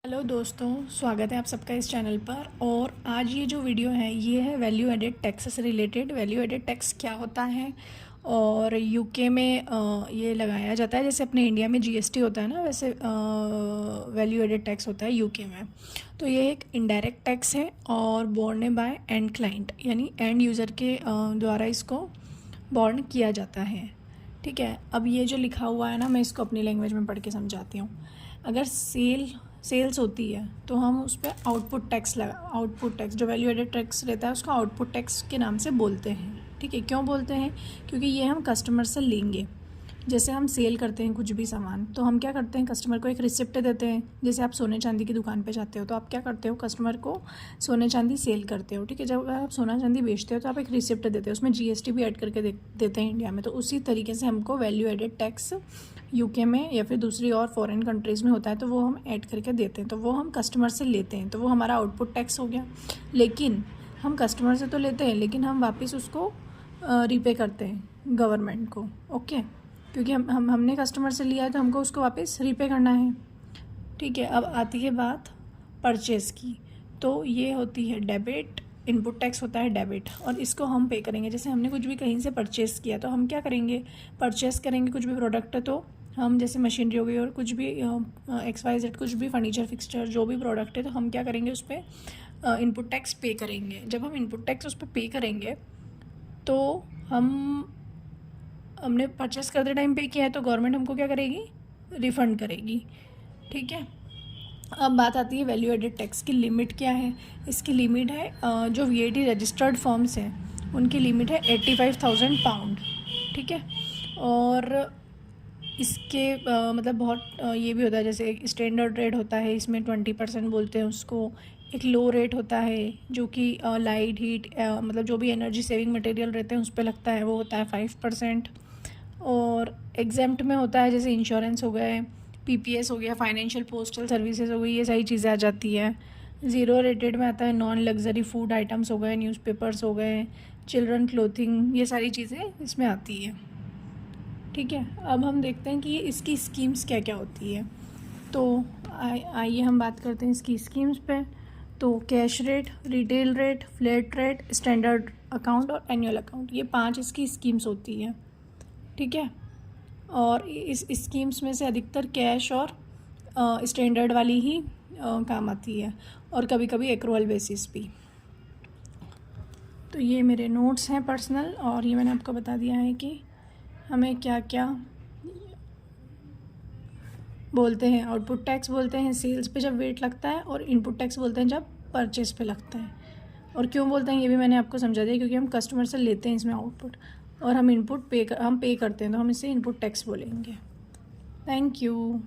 Hello दोस्तों, स्वागत है आप सबका इस चैनल पर। और आज ये जो वीडियो है ये है वैल्यू एडेड टैक्स से रिलेटेड। वैल्यू एडेड टैक्स क्या होता है और यूके में ये लगाया जाता है। जैसे अपने इंडिया में जीएसटी होता है ना, वैसे वैल्यू एडेड टैक्स होता है यूके में। तो ये एक इनडायरेक्ट टैक्स है और बोर्न बाय एंड क्लाइंट, यानी एंड यूज़र के द्वारा इसको बॉर्न किया जाता है। ठीक है, अब ये जो लिखा हुआ है ना, मैं इसको अपनी लैंग्वेज में पढ़ के समझाती हूँ। अगर सेल्स होती है तो हम उस पर आउटपुट टैक्स जो वैल्यू एडेड टैक्स रहता है उसको आउटपुट टैक्स के नाम से बोलते हैं। ठीक है, क्यों बोलते हैं? क्योंकि ये हम कस्टमर से लेंगे। जैसे हम सेल करते हैं कुछ भी सामान, तो हम क्या करते हैं, कस्टमर को एक रिसिप्ट देते हैं। जैसे आप सोने चांदी की दुकान पे जाते हो तो आप क्या करते हो, कस्टमर को सोने चांदी सेल करते हो। ठीक है, जब आप सोना चांदी बेचते हो तो आप एक रिसिप्ट देते हो, उसमें जीएसटी भी ऐड करके देते हैं इंडिया में। तो उसी तरीके से हमको वैल्यू एडेड टैक्स यूके में या फिर दूसरी और फॉरेन कंट्रीज़ में होता है, तो वो हम ऐड करके देते हैं। तो वो हम कस्टमर से लेते हैं, तो वो हमारा आउटपुट टैक्स हो गया। लेकिन हम कस्टमर से तो लेते हैं, लेकिन हम वापस उसको रीपे करते हैं गवर्नमेंट को। ओके, क्योंकि हमने कस्टमर से लिया है तो हमको उसको वापस रीपे करना है। ठीक है, अब आती है बात परचेज़ की। तो ये होती है डेबिट, इनपुट टैक्स होता है डेबिट, और इसको हम पे करेंगे। जैसे हमने कुछ भी कहीं से परचेज़ किया तो हम क्या करेंगे, परचेज़ करेंगे कुछ भी प्रोडक्ट है तो हम, जैसे मशीनरी हो गई और कुछ भी XYZ कुछ भी फर्नीचर फिक्सचर जो भी प्रोडक्ट है, तो हम क्या करेंगे, उस पर इनपुट टैक्स पे करेंगे। जब हम इनपुट टैक्स उस पर पे करेंगे तो हमने परचेस करते टाइम पे किया है तो गवर्नमेंट हमको क्या करेगी, रिफ़ंड करेगी। ठीक है, अब बात आती है वैल्यू एडेड टैक्स की लिमिट क्या है। इसकी लिमिट है, जो वीएटी रजिस्टर्ड फर्म्स हैं उनकी लिमिट है 85,000 पाउंड। ठीक है, और इसके मतलब बहुत ये भी होता है, जैसे एक स्टैंडर्ड रेट होता है, इसमें 20% बोलते हैं उसको। एक लो रेट होता है जो कि लाइट हीट मतलब जो भी एनर्जी सेविंग मटेरियल रहते हैं उस पर लगता है, वो होता है 5%। और एग्जेम्प्ट में होता है जैसे इंश्योरेंस हो गए, पीपीएस हो गया, फाइनेंशियल पोस्टल सर्विसेज हो गई, ये सारी चीज़ें आ जाती है। ज़ीरो रेटेड में आता है नॉन लग्जरी फूड आइटम्स हो गए, न्यूज़पेपर्स हो गए, चिल्ड्रन क्लोथिंग, ये सारी चीज़ें इसमें आती है। ठीक है, अब हम देखते हैं कि ये इसकी स्कीम्स क्या क्या होती है। तो आइए हम बात करते हैं इसकी स्कीम्स पे। तो cash rate, retail rate, flat rate, standard account और एनुअल अकाउंट, ये 5 इसकी स्कीम्स होती हैं। ठीक है, और इस स्कीम्स में से अधिकतर कैश और स्टैंडर्ड वाली ही काम आती है, और कभी कभी एक्रूअल बेसिस भी। तो ये मेरे नोट्स हैं पर्सनल, और ये मैंने आपको बता दिया है कि हमें क्या क्या बोलते हैं। आउटपुट टैक्स बोलते हैं सेल्स पे जब वेट लगता है, और इनपुट टैक्स बोलते हैं जब परचेस पे लगता है। और क्यों बोलते हैं ये भी मैंने आपको समझा दिया, क्योंकि हम कस्टमर से लेते हैं इसमें आउटपुट, और हम पे करते हैं, तो हम इसे इनपुट टैक्स बोलेंगे। Thank you.